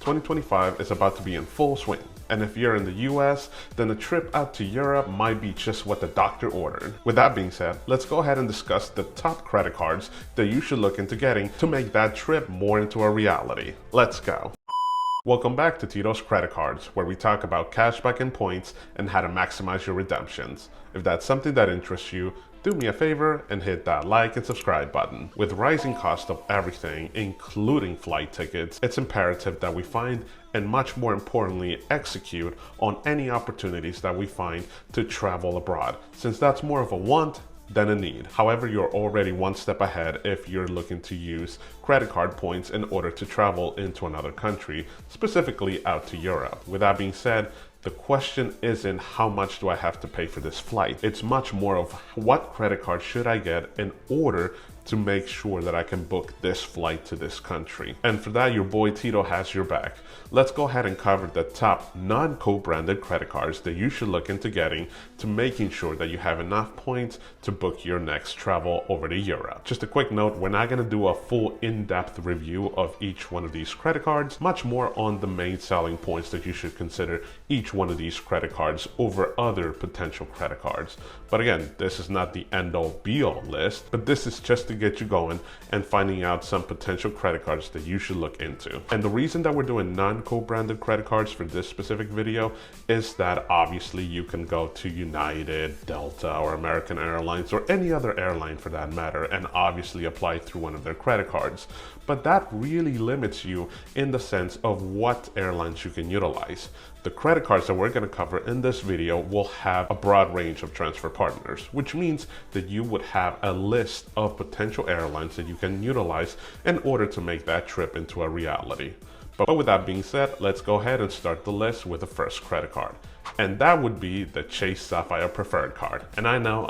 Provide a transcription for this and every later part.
2025 is about to be in full swing. And if you're in the US, then a trip out to Europe might be just what the doctor ordered. With that being said, let's go ahead and discuss the top credit cards that you should look into getting to make that trip more into a reality. Let's go. Welcome back to Tito's Credit Cards, where we talk about cashback and points and how to maximize your redemptions. If that's something that interests you, do me a favor and hit that like and subscribe button. With rising cost of everything, including flight tickets, it's imperative that we find and much more importantly execute on any opportunities that we find to travel abroad, since that's more of a want than a need. However, you're already one step ahead if you're looking to use credit card points in order to travel into another country, specifically out to Europe. With that being said, the question isn't how much do I have to pay for this flight? It's much more of what credit card should I get in order to make sure that I can book this flight to this country. And for that, your boy Tito has your back. Let's go ahead and cover the top non-co-branded credit cards that you should look into getting to making sure that you have enough points to book your next travel over to Europe. Just a quick note, we're not gonna do a full in-depth review of each one of these credit cards, much more on the main selling points that you should consider each one of these credit cards over other potential credit cards. But again, this is not the end-all be-all list, but this is just to get you going and finding out some potential credit cards that you should look into. And the reason that we're doing non-co-branded credit cards for this specific video is that obviously you can go to United, Delta, or American Airlines, or any other airline for that matter, and obviously apply through one of their credit cards. But that really limits you in the sense of what airlines you can utilize. The credit cards that we're going to cover in this video will have a broad range of transfer partners, which means that you would have a list of potential airlines that you can utilize in order to make that trip into a reality. But with that being said, let's go ahead and start the list with the first credit card. And that would be the Chase Sapphire Preferred card. And I know,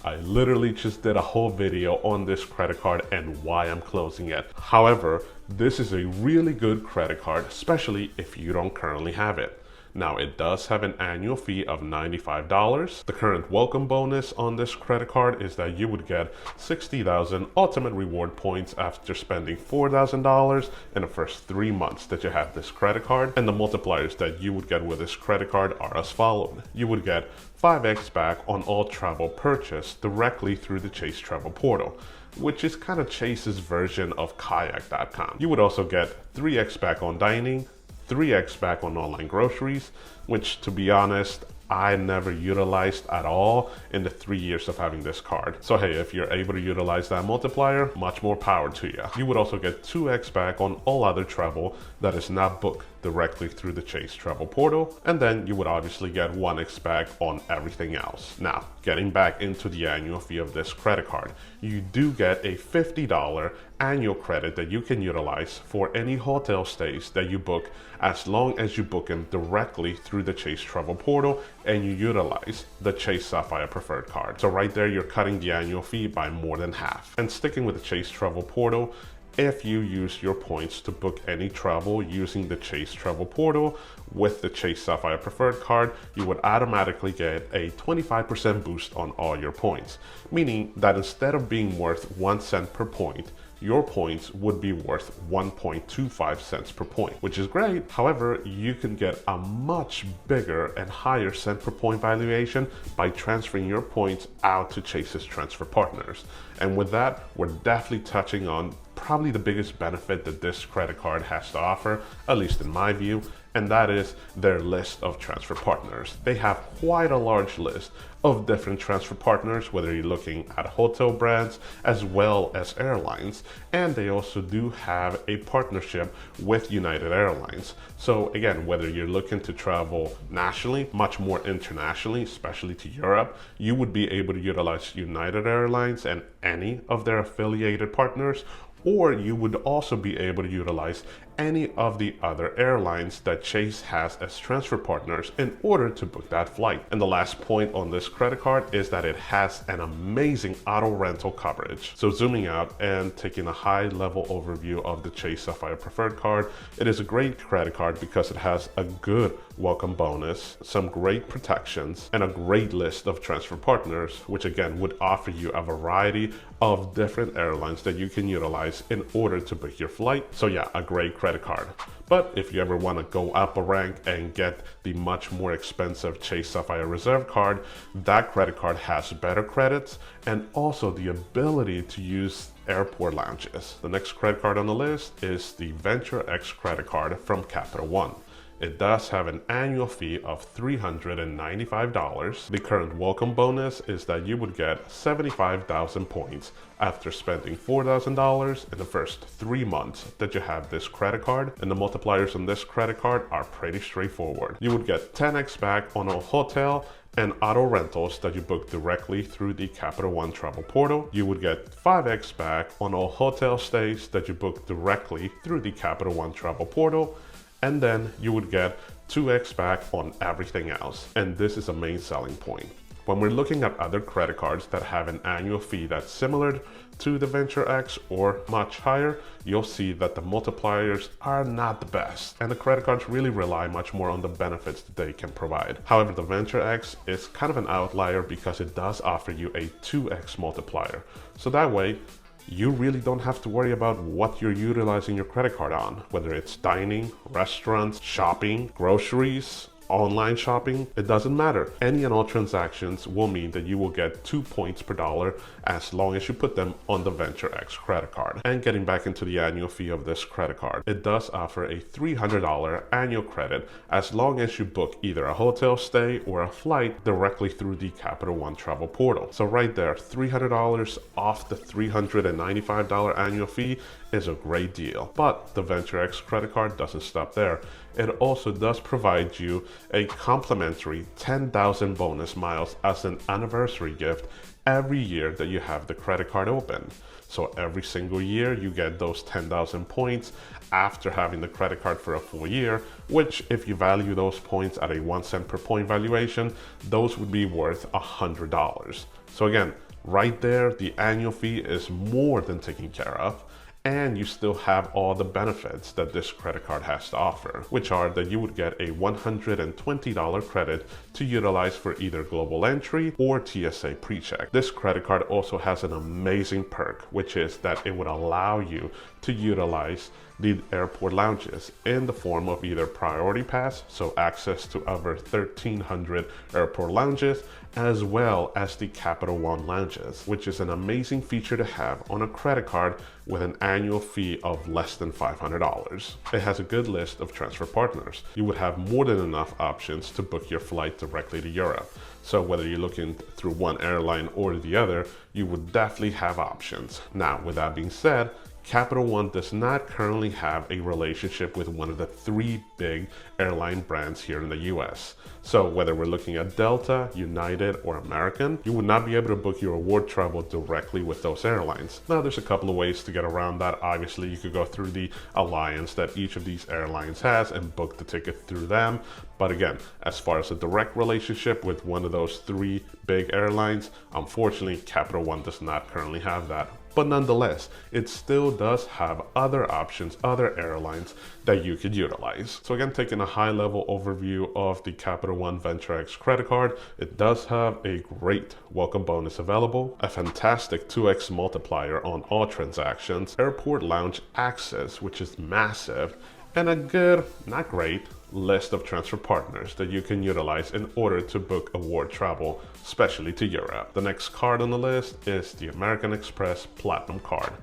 I literally just did a whole video on this credit card and why I'm closing it. However, this is a really good credit card, especially if you don't currently have it. Now, it does have an annual fee of $95. The current welcome bonus on this credit card is that you would get 60,000 ultimate reward points after spending $4,000 in the first 3 months that you have this credit card. And the multipliers that you would get with this credit card are as followed. You would get 5x back on all travel purchase directly through the Chase Travel Portal, which is kind of Chase's version of kayak.com. You would also get 3x back on dining, 3x back on online groceries, which to be honest, I never utilized at all in the 3 years of having this card. So hey, if you're able to utilize that multiplier, much more power to you. You would also get 2x back on all other travel that is not booked directly through the Chase Travel Portal. And then you would obviously get 1x back on everything else. Now, getting back into the annual fee of this credit card, you do get a $50 annual credit that you can utilize for any hotel stays that you book, as long as you book them directly through the Chase Travel Portal and you utilize the Chase Sapphire Preferred card. So right there, you're cutting the annual fee by more than half. And sticking with the Chase Travel Portal, if you use your points to book any travel using the Chase Travel Portal with the Chase Sapphire Preferred card, you would automatically get a 25% boost on all your points, meaning that instead of being worth 1 cent per point, your points would be worth 1.25 cents per point, which is great. However, you can get a much bigger and higher cent per point valuation by transferring your points out to Chase's transfer partners. And with that, we're definitely touching on probably the biggest benefit that this credit card has to offer, at least in my view, and that is their list of transfer partners. They have quite a large list of different transfer partners, whether you're looking at hotel brands as well as airlines. And they also do have a partnership with United Airlines. So again, whether you're looking to travel nationally, much more internationally, especially to Europe, you would be able to utilize United Airlines and any of their affiliated partners, or you would also be able to utilize any of the other airlines that Chase has as transfer partners in order to book that flight. And the last point on this credit card is that it has an amazing auto rental coverage. So zooming out and taking a high level overview of the Chase Sapphire Preferred card, it is a great credit card because it has a good welcome bonus, some great protections, and a great list of transfer partners, which again would offer you a variety of different airlines that you can utilize in order to book your flight. So yeah, a great credit card. But if you ever want to go up a rank and get the much more expensive Chase Sapphire Reserve card, that credit card has better credits and also the ability to use airport lounges. The next credit card on the list is the Venture X credit card from Capital One. It does have an annual fee of $395. The current welcome bonus is that you would get 75,000 points after spending $4,000 in the first 3 months that you have this credit card, and the multipliers on this credit card are pretty straightforward. You would get 10x back on a hotel and auto rentals that you book directly through the Capital One travel portal. You would get 5x back on all hotel stays that you book directly through the Capital One travel portal. And then you would get 2x back on everything else. And this is a main selling point. When we're looking at other credit cards that have an annual fee that's similar to the Venture X or much higher, you'll see that the multipliers are not the best. And the credit cards really rely much more on the benefits that they can provide. However, the Venture X is kind of an outlier because it does offer you a 2x multiplier. So that way, you really don't have to worry about what you're utilizing your credit card on, whether it's dining, restaurants, shopping, groceries, online shopping, it doesn't matter. Any and all transactions will mean that you will get 2 points per dollar as long as you put them on the Venture X credit card. And getting back into the annual fee of this credit card, it does offer a $300 annual credit as long as you book either a hotel stay or a flight directly through the Capital One travel portal. So right there, $300 off the $395 annual fee is a great deal. But the Venture X credit card doesn't stop there. It also does provide you a complimentary 10,000 bonus miles as an anniversary gift every year that you have the credit card open. So every single year you get those 10,000 points after having the credit card for a full year, which if you value those points at a 1 cent per point valuation, those would be worth $100. So again, right there, the annual fee is more than taken care of. And you still have all the benefits that this credit card has to offer, which are that you would get a $120 credit to utilize for either global entry or TSA PreCheck. This credit card also has an amazing perk, which is that it would allow you to utilize the airport lounges in the form of either priority pass, so access to over 1,300 airport lounges, as well as the Capital One lounges, which is an amazing feature to have on a credit card with an annual fee of less than $500. It has a good list of transfer partners. You would have more than enough options to book your flight directly to Europe. So whether you're looking through one airline or the other, you would definitely have options. Now, with that being said, Capital One does not currently have a relationship with one of the 3 big airline brands here in the US. So whether we're looking at Delta, United, or American, you would not be able to book your award travel directly with those airlines. Now, there's a couple of ways to get around that. Obviously, you could go through the alliance that each of these airlines has and book the ticket through them. But again, as far as a direct relationship with one of those 3 big airlines, unfortunately, Capital One does not currently have that. But nonetheless, it still does have other options, other airlines that you could utilize. So again, taking a high level overview of the Capital One Venture X credit card, it does have a great welcome bonus available, a fantastic 2x multiplier on all transactions, airport lounge access, which is massive, and a good, not great, list of transfer partners that you can utilize in order to book award travel, especially to Europe. The next card on the list is the American Express Platinum Card.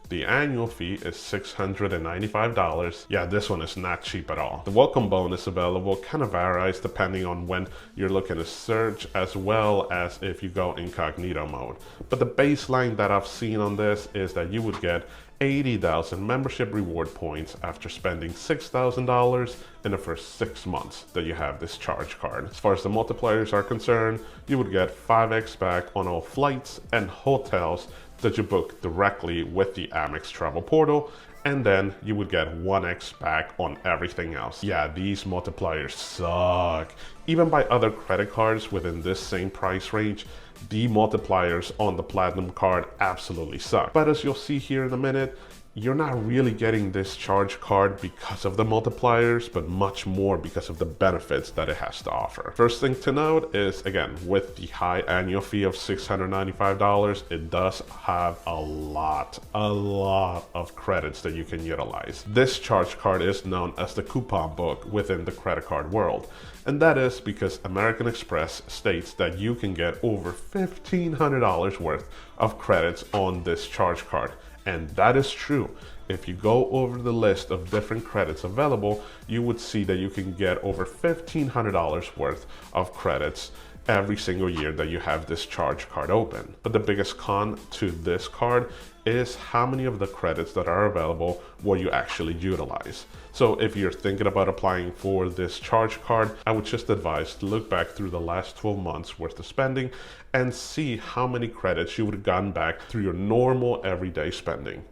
The annual fee is $695. Yeah, this one is not cheap at all. The welcome bonus available kind of varies depending on when you're looking to search, as well as if you go incognito mode. But the baseline that I've seen on this is that you would get 80,000 membership reward points after spending $6,000 in the first 6 months that you have this charge card. As far as the multipliers are concerned, you would get 5x back on all flights and hotels that you book directly with the Amex travel portal, and then you would get 1x back on everything else. Yeah, these multipliers suck. Even by other credit cards within this same price range, the multipliers on the Platinum card absolutely suck. But as you'll see here in a minute, you're not really getting this charge card because of the multipliers, but much more because of the benefits that it has to offer. First thing to note is, again, with the high annual fee of $695, it does have a lot of credits that you can utilize. This charge card is known as the coupon book within the credit card world. And that is because American Express states that you can get over $1,500 worth of credits on this charge card. And that is true. If you go over the list of different credits available, you would see that you can get over $1,500 worth of credits every single year that you have this charge card open. But the biggest con to this card is how many of the credits that are available will you actually utilize. So if you're thinking about applying for this charge card, I would just advise to look back through the last 12 months worth of spending and see how many credits you would have gotten back through your normal everyday spending.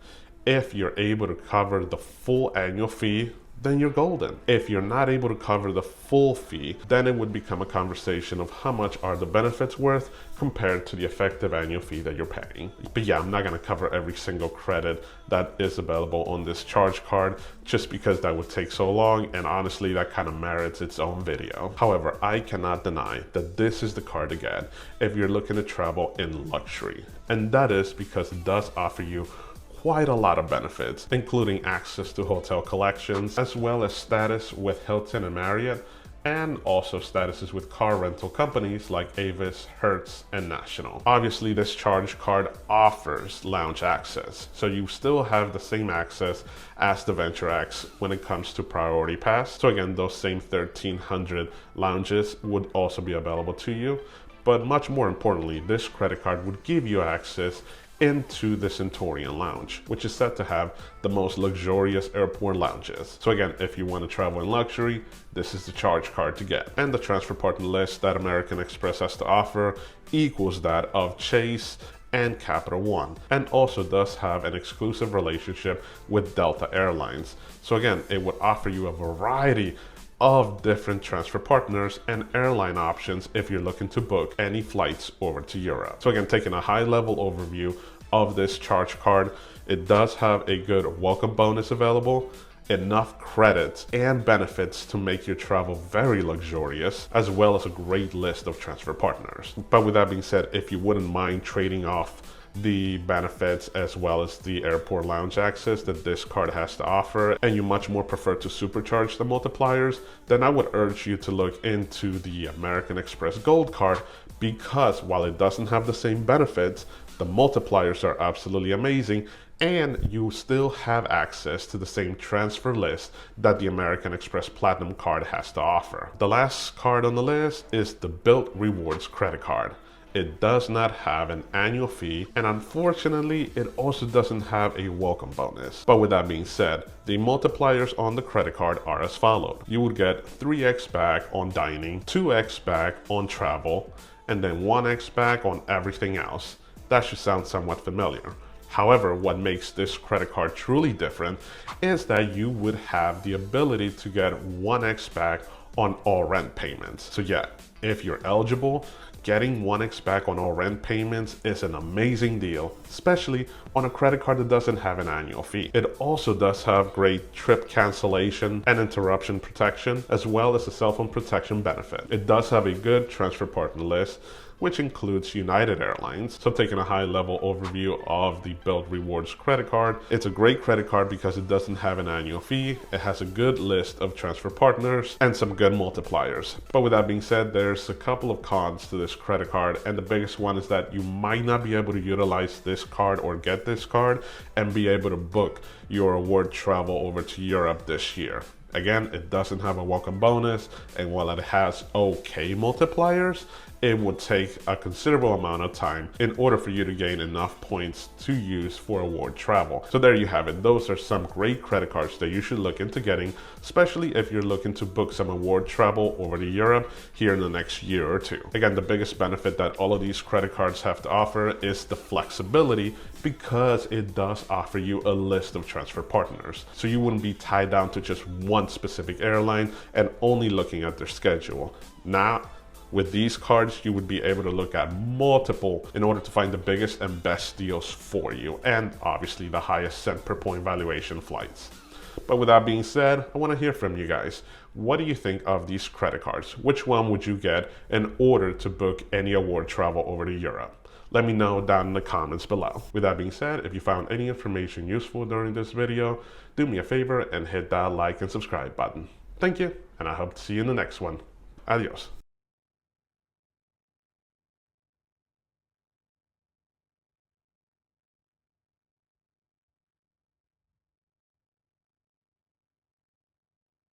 If you're able to cover the full annual fee, then you're golden. If you're not able to cover the full fee, then it would become a conversation of how much are the benefits worth compared to the effective annual fee that you're paying. But yeah, I'm not gonna cover every single credit that is available on this charge card just because that would take so long, and honestly, that kind of merits its own video. However, I cannot deny that this is the card to get if you're looking to travel in luxury. And that is because it does offer you quite a lot of benefits, including access to hotel collections, as well as status with Hilton and Marriott, and also statuses with car rental companies like Avis, Hertz, and National. Obviously, this charge card offers lounge access, so you still have the same access as the Venture X when it comes to Priority Pass. So again, those same 1,300 lounges would also be available to you. But much more importantly, this credit card would give you access into the Centurion Lounge, which is said to have the most luxurious airport lounges. So again, if you want to travel in luxury, this is the charge card to get. And the transfer partner list that American Express has to offer equals that of Chase and Capital One, and also does have an exclusive relationship with Delta Airlines. So again, it would offer you a variety of different transfer partners and airline options if you're looking to book any flights over to Europe. So again, taking a high level overview of this charge card, it does have a good welcome bonus available, enough credits and benefits to make your travel very luxurious, as well as a great list of transfer partners. But with that being said, if you wouldn't mind trading off the benefits as well as the airport lounge access that this card has to offer, and you much more prefer to supercharge the multipliers, then I would urge you to look into the American Express Gold card, because while it doesn't have the same benefits, the multipliers are absolutely amazing, and you still have access to the same transfer list that the American Express Platinum card has to offer. The last card on the list is the Bilt Rewards credit card. It does not have an annual fee, and unfortunately, it also doesn't have a welcome bonus. But with that being said, the multipliers on the credit card are as followed. You would get 3x back on dining, 2x back on travel, and then 1x back on everything else. That should sound somewhat familiar. However, what makes this credit card truly different is that you would have the ability to get 1x back on all rent payments. So yeah, if you're eligible, getting 1x back on all rent payments is an amazing deal, especially on a credit card that doesn't have an annual fee. It also does have great trip cancellation and interruption protection, as well as a cell phone protection benefit. It does have a good transfer partner list, which includes United Airlines. So taking a high level overview of the Bilt Rewards credit card, it's a great credit card because it doesn't have an annual fee, it has a good list of transfer partners, and some good multipliers. But with that being said, there's a couple of cons to this credit card, and the biggest one is that you might not be able to utilize this card or get this card and be able to book your award travel over to Europe this year. Again, it doesn't have a welcome bonus, and while it has okay multipliers, it would take a considerable amount of time in order for you to gain enough points to use for award travel. So there you have it. Those are some great credit cards that you should look into getting, especially if you're looking to book some award travel over to Europe here in the next year or two. Again, the biggest benefit that all of these credit cards have to offer is the flexibility, because it does offer you a list of transfer partners. So you wouldn't be tied down to just one specific airline and only looking at their schedule. Now, With these cards, you would be able to look at multiple in order to find the biggest and best deals for you, and obviously the highest cent per point valuation flights. But with that being said, I want to hear from you guys. What do you think of these credit cards? Which one would you get in order to book any award travel over to Europe? Let me know down in the comments below. With that being said, if you found any information useful during this video, do me a favor and hit that like and subscribe button. Thank you, and I hope to see you in the next one. Adios.